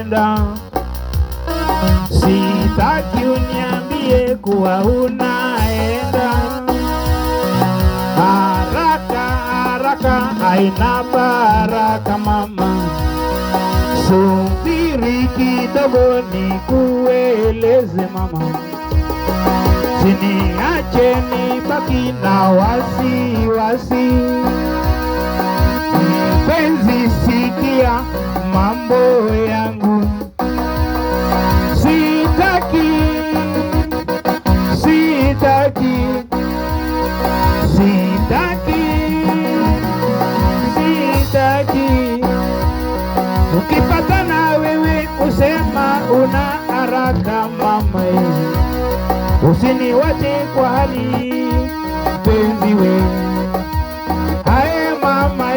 unaenda, sitaki uniambie kuwa unaenda. Haraka haraka haina baraka mama, subiri kidogo nikueleze mama, siniache nibaki na wasiwasi. Mpenzi, sikia mambo yangu, sitaki sitaki sitaki sitaki. Ukipatana wewe usema una haraka mama, usiniwache kwa hali penzi we. Hae mama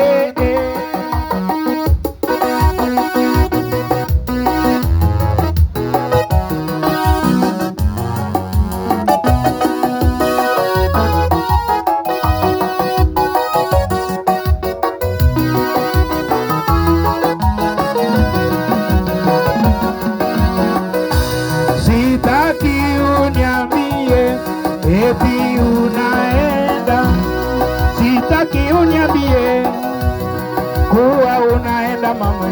sitaki uniambie eti unaenda, sitaki uniambie kuwa unaenda mama,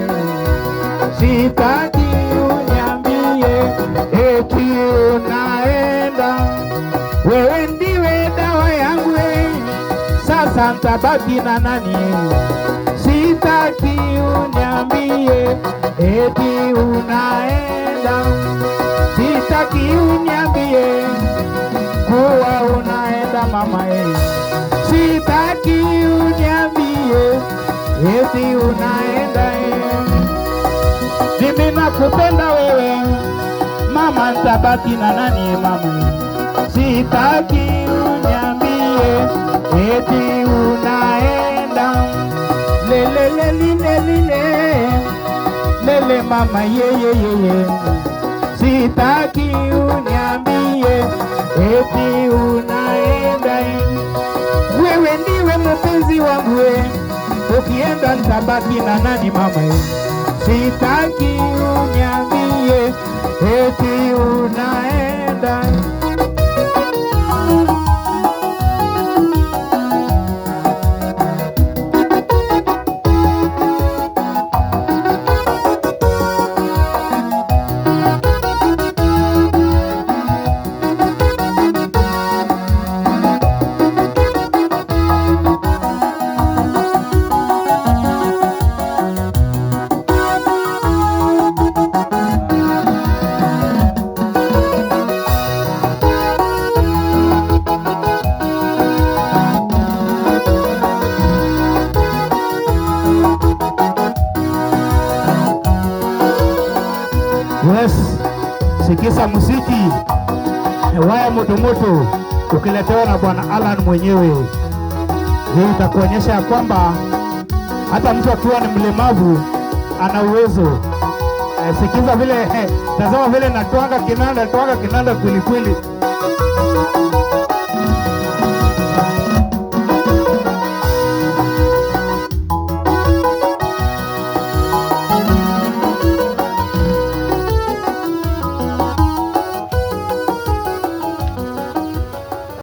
sitaki uniambie eti unaenda. Wewe ndiwe dawa yangu, sasa ntabaki na nani? Sitaki uniambie eti unaenda, sitaki uniambie kuwa unaenda mama, sitaki uniambie eti unaenda. Mimi nakupenda wewe mama, nitabaki na nani mama? Sitaki uniambie eti unaenda. Lele lele lele mama ye. Sitaki uniambie eti unaenda. Wewe ndiwe mpenzi wangu, ukienda nitabaki na nani mama? Sitaki uniambie eti unaenda. Yes, sikisa muziki waya motomoto ukiletewa na Bwana Alan mwenyewe. Hii itakuonyesha ya kwamba hata mtu akiwa ni mlemavu ana uwezo. Sikiza vile, tazama vile natwanga kinanda kweli kweli.